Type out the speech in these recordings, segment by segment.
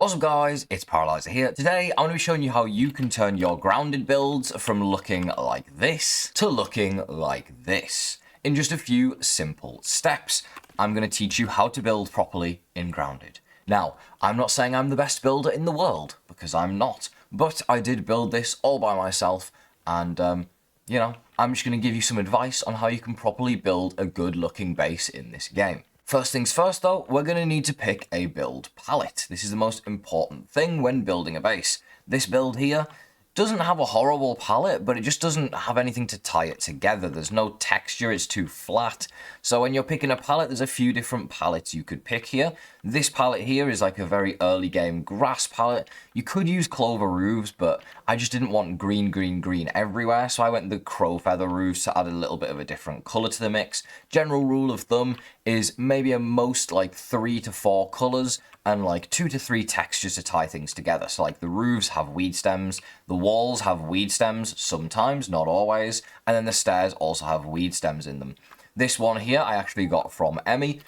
What's up guys, it's Paraly5er here. Today I'm going to be showing you how you can turn your grounded builds from looking like this to looking like this in just a few simple steps. I'm going to teach you how to build properly in grounded. Now, I'm not saying I'm the best builder in the world, because I'm not, but I did build this all by myself and you know, I'm just going to give you some advice on how you can properly build a good looking base in this game. First things first though, we're going to need to pick a build palette. This is the most important thing when building a base. This build here doesn't have a horrible palette, but it just doesn't have anything to tie it together. There's no texture, it's too flat. So when you're picking a palette, there's a few different palettes you could pick here. This palette here is like a very early game grass palette. You could use clover roofs, but I just didn't want green, green, green everywhere, so I went the crow feather roofs to add a little bit of a different colour to the mix. General rule of thumb is maybe a most like 3 to 4 colours and like 2 to 3 textures to tie things together. So like the roofs have weed stems, the walls have weed stems sometimes, not always, and then the stairs also have weed stems in them. This one here I actually got from Emmy,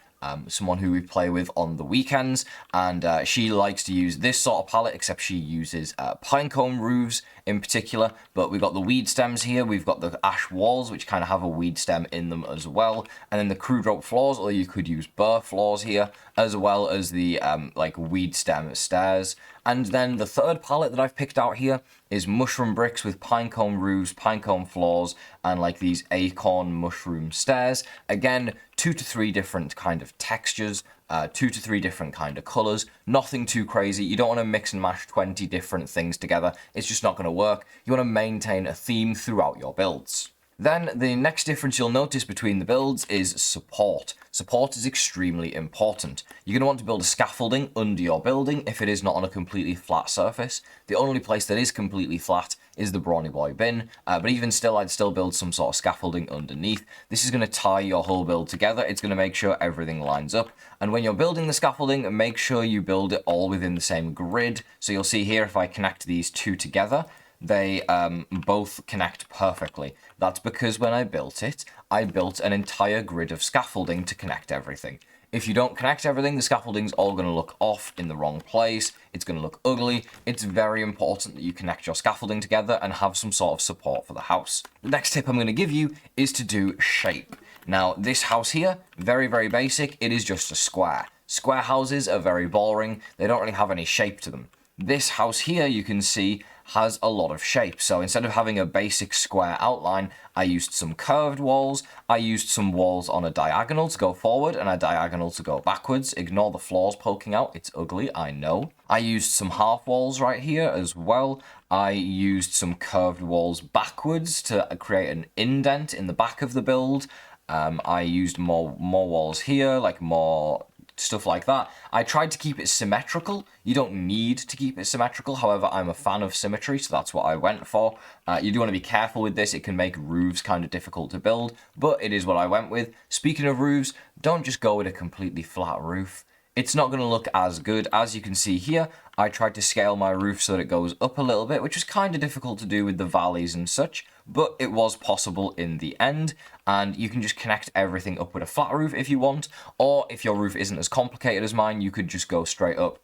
someone who we play with on the weekends, and she likes to use this sort of palette, except she uses pinecone roofs in particular. But we've got the weed stems here, we've got the ash walls, which kind of have a weed stem in them as well, and then the crude rope floors, or you could use burr floors here, as well as the like weed stem stairs. And then the third palette that I've picked out here is mushroom bricks with pinecone roofs, pinecone floors, and like these acorn mushroom stairs. Again, 2 to 3 different kind of textures, 2 to 3 different kind of colors. Nothing too crazy. You don't want to mix and mash 20 different things together. It's just not going to work. You want to maintain a theme throughout your builds. Then the next difference you'll notice between the builds is support. Support is extremely important. You're going to want to build a scaffolding under your building if it is not on a completely flat surface. The only place that is completely flat is the brawny boy bin, but even still I'd still build some sort of scaffolding underneath. This is going to tie your whole build together. It's going to make sure everything lines up, and when you're building the scaffolding, make sure you build it all within the same grid. So you'll see here, if I connect these two together, they both connect perfectly. That's because when I built it, I built an entire grid of scaffolding to connect everything. If you don't connect everything, the scaffolding's all going to look off in the wrong place. It's going to look ugly. It's very important that you connect your scaffolding together and have some sort of support for the house. The next tip I'm going to give you is to do shape. Now, this house here, very, very basic. It is just a square. Square houses are very boring. They don't really have any shape to them. This house here, you can see, has a lot of shape. So instead of having a basic square outline, I used some curved walls. I used some walls on a diagonal to go forward and a diagonal to go backwards. Ignore the floors poking out. It's ugly, I know. I used some half walls right here as well. I used some curved walls backwards to create an indent in the back of the build. I used more walls here, like more stuff like that. I tried to keep it symmetrical. You don't need to keep it symmetrical. However, I'm a fan of symmetry, so that's what I went for. You do want to be careful with this. It can make roofs kind of difficult to build, but it is what I went with. Speaking of roofs, don't just go with a completely flat roof. It's not going to look as good. As you can see here, I tried to scale my roof so that it goes up a little bit, which was kind of difficult to do with the valleys and such, but it was possible in the end. And you can just connect everything up with a flat roof if you want, or if your roof isn't as complicated as mine, you could just go straight up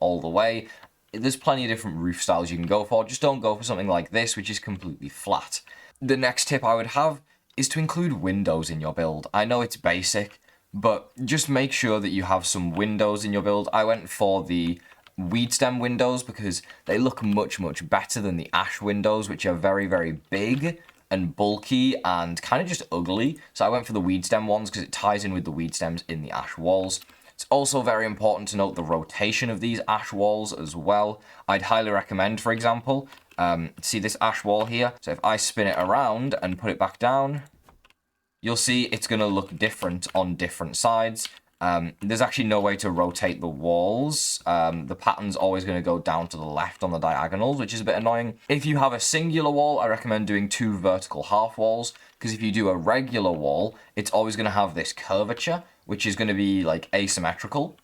all the way. There's plenty of different roof styles you can go for. Just don't go for something like this, which is completely flat. The next tip I would have is to include windows in your build. I know it's basic, but just make sure that you have some windows in your build. I went for the weed stem windows because they look much, much better than the ash windows, which are very, very big and bulky and kind of just ugly. So I went for the weed stem ones because it ties in with the weed stems in the ash walls. It's also very important to note the rotation of these ash walls as well. I'd highly recommend, for example, see this ash wall here? So if I spin it around and put it back down, you'll see it's going to look different on different sides. There's actually no way to rotate the walls. The pattern's always going to go down to the left on the diagonals, which is a bit annoying. If you have a singular wall, I recommend doing 2 vertical half walls, because if you do a regular wall, it's always going to have this curvature, which is going to be like asymmetrical.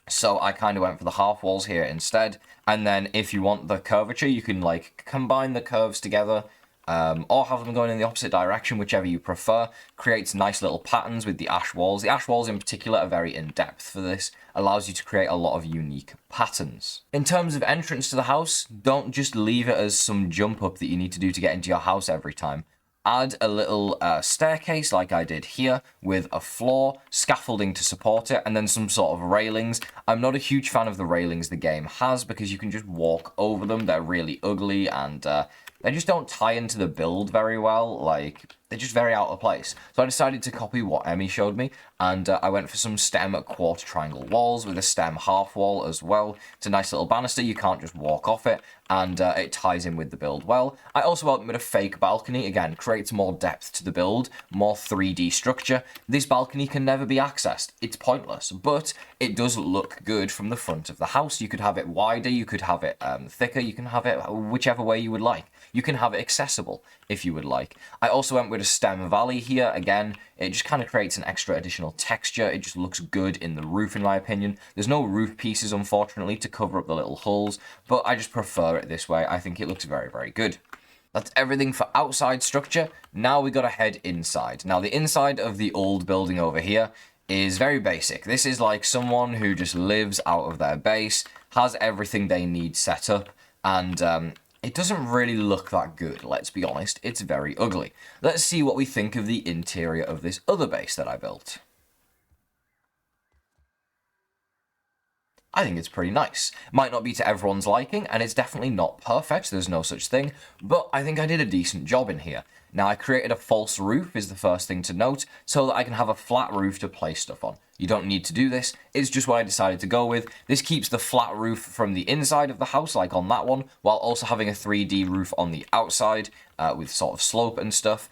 So I kind of went for the half walls here instead. And then if you want the curvature, you can like combine the curves together or have them going in the opposite direction, whichever you prefer. Creates nice little patterns with the ash walls. The ash walls in particular are very in-depth for this. Allows you to create a lot of unique patterns. In terms of entrance to the house, don't just leave it as some jump up that you need to do to get into your house every time. Add a little staircase like I did here with a floor, scaffolding to support it, and then some sort of railings. I'm not a huge fan of the railings the game has because you can just walk over them. They're really ugly and they just don't tie into the build very well. Like, they're just very out of place. So I decided to copy what Emmy showed me, and I went for some stem quarter triangle walls with a stem half wall as well. It's a nice little banister. You can't just walk off it, and it ties in with the build well. I also went with a fake balcony. Again, creates more depth to the build, more 3D structure. This balcony can never be accessed. It's pointless, but it does look good from the front of the house. You could have it wider, you could have it thicker, you can have it whichever way you would like. You can have it accessible if you would like. I also went with a stem valley here. Again, it just kind of creates an extra additional texture. It just looks good in the roof, in my opinion. There's no roof pieces, unfortunately, to cover up the little holes, but I just prefer it this way. I think it looks very, very good. That's everything for outside structure. Now we gotta head inside. Now, the inside of the old building over here is very basic. This is like someone who just lives out of their base, has everything they need set up, and it doesn't really look that good, let's be honest. It's very ugly. Let's see what we think of the interior of this other base that I built. I think it's pretty nice. Might not be to everyone's liking, and it's definitely not perfect, there's no such thing, but I think I did a decent job in here. Now, I created a false roof, is the first thing to note, so that I can have a flat roof to place stuff on. You don't need to do this, it's just what I decided to go with. This keeps the flat roof from the inside of the house, like on that one, while also having a 3D roof on the outside, with sort of slope and stuff.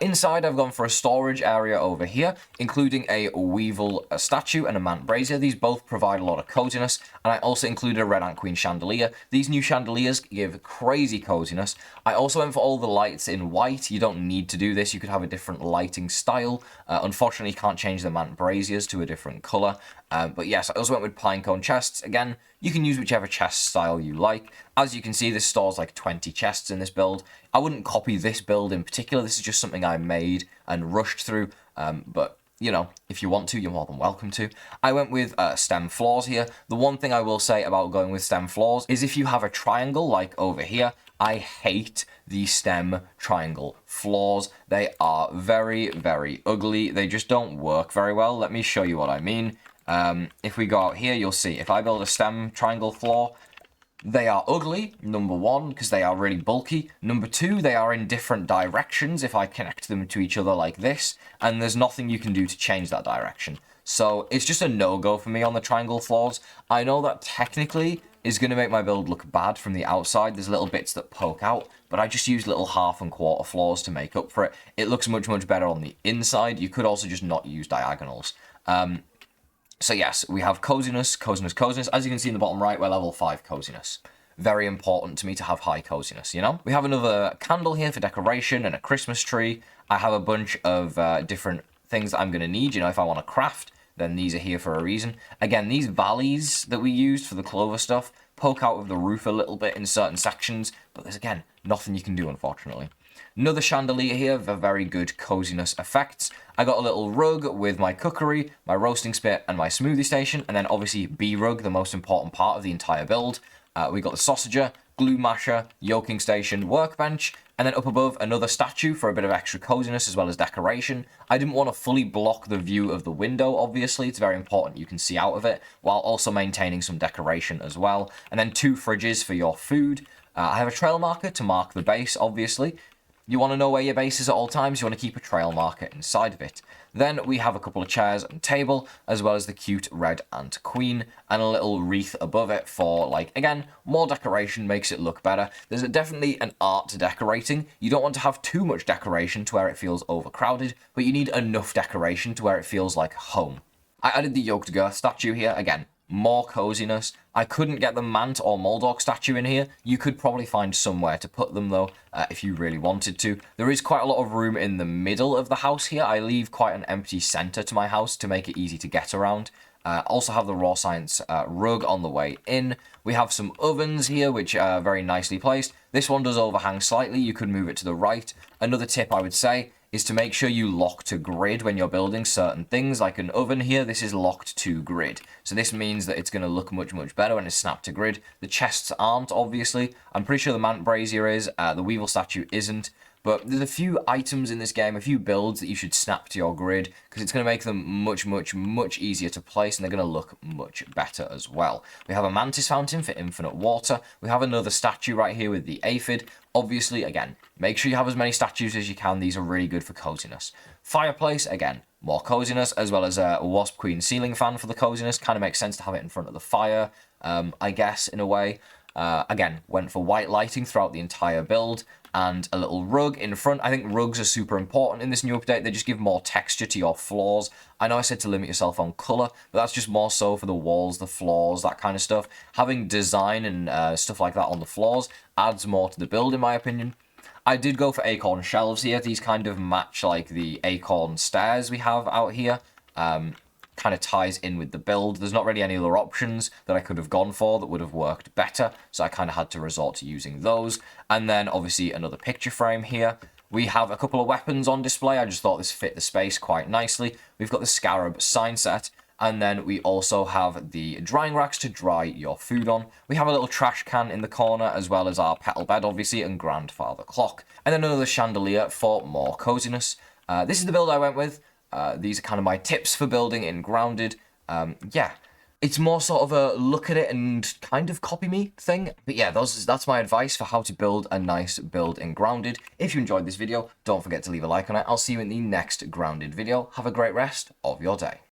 Inside, I've gone for a storage area over here, including a Weevil statue and a Mant Brazier. These both provide a lot of coziness, and I also included a Red Ant Queen chandelier. These new chandeliers give crazy coziness. I also went for all the lights in white. You don't need to do this. You could have a different lighting style. Unfortunately, you can't change the Mant Braziers to a different color. But yes, I also went with pinecone chests. Again, you can use whichever chest style you like. As you can see, this stores like 20 chests in this build. I wouldn't copy this build in particular. This is just something I made and rushed through. But, you know, if you want to, you're more than welcome to. I went with stem floors here. The one thing I will say about going with stem floors is if you have a triangle like over here, I hate the stem triangle floors. They are very, very ugly. They just don't work very well. Let me show you what I mean. If we go out here, you'll see if I build a stem triangle floor, they are ugly, number one, because they are really bulky. Number two, they are in different directions if I connect them to each other like this, and there's nothing you can do to change that direction. So it's just a no-go for me on the triangle floors. I know that technically is going to make my build look bad from the outside. There's little bits that poke out, but I just use little half and quarter floors to make up for it. It looks much, much better on the inside. You could also just not use diagonals. So yes, we have coziness, coziness, coziness. As you can see in the bottom right, we're level 5 coziness. Very important to me to have high coziness, you know? We have another candle here for decoration and a Christmas tree. I have a bunch of different things that I'm going to need. You know, if I want to craft, then these are here for a reason. Again, these valleys that we used for the clover stuff poke out of the roof a little bit in certain sections, but there's, again, nothing you can do, unfortunately. Another chandelier here for very good coziness effects. I got a little rug with my cookery, my roasting spit, and my smoothie station, and then obviously B-rug, the most important part of the entire build. We got the sausager, glue masher, yolking station, workbench, and then up above another statue for a bit of extra coziness as well as decoration. I didn't want to fully block the view of the window, obviously. It's very important you can see out of it, while also maintaining some decoration as well. And then 2 fridges for your food. I have a trail marker to mark the base, obviously. You want to know where your base is at all times, you want to keep a trail marker inside of it. Then we have a couple of chairs and table, as well as the cute red ant queen, and a little wreath above it for, like, again, more decoration makes it look better. There's definitely an art to decorating. You don't want to have too much decoration to where it feels overcrowded, but you need enough decoration to where it feels like home. I added the yoked girth statue here, again, more coziness. I couldn't get the Mant or Moldorc statue in here. You could probably find somewhere to put them, though, if you really wanted to. There is quite a lot of room in the middle of the house here. I leave quite an empty center to my house to make it easy to get around. Also have the raw science rug on the way in. We have some ovens here, which are very nicely placed. This one does overhang slightly. You could move it to the right. Another tip I would say is to make sure you lock to grid when you're building certain things. Like an oven here, this is locked to grid. So this means that it's going to look much, much better when it's snapped to grid. The chests aren't, obviously. I'm pretty sure the Mant Brazier is. The Weevil statue isn't. But there's a few items in this game, a few builds that you should snap to your grid, because it's going to make them much, much, much easier to place, and they're going to look much better as well. We have a Mantis Fountain for infinite water. We have another statue right here with the aphid. Obviously, again, make sure you have as many statues as you can. These are really good for coziness. Fireplace, again, more coziness, as well as a Wasp Queen ceiling fan for the coziness. Kind of makes sense to have it in front of the fire, I guess, in a way. Again, went for white lighting throughout the entire build, and a little rug in front. I think rugs are super important in this new update. They just give more texture to your floors. I know I said to limit yourself on colour, but that's just more so for the walls, the floors, that kind of stuff. Having design and stuff like that on the floors adds more to the build, in my opinion. I did go for acorn shelves here. These kind of match like the acorn stairs we have out here. Kind of ties in with the build. There's not really any other options that I could have gone for that would have worked better, so I kind of had to resort to using those. And then obviously another picture frame here. We have a couple of weapons on display. I just thought this fit the space quite nicely. We've got the Scarab sign set, and then we also have the drying racks to dry your food on. We have a little trash can in the corner, as well as our petal bed, obviously, and grandfather clock. And then another chandelier for more coziness. This is the build I went with. These are kind of my tips for building in Grounded. Yeah, it's more sort of a look at it and kind of copy me thing. But yeah, that's my advice for how to build a nice build in Grounded. If you enjoyed this video, don't forget to leave a like on it. I'll see you in the next Grounded video. Have a great rest of your day.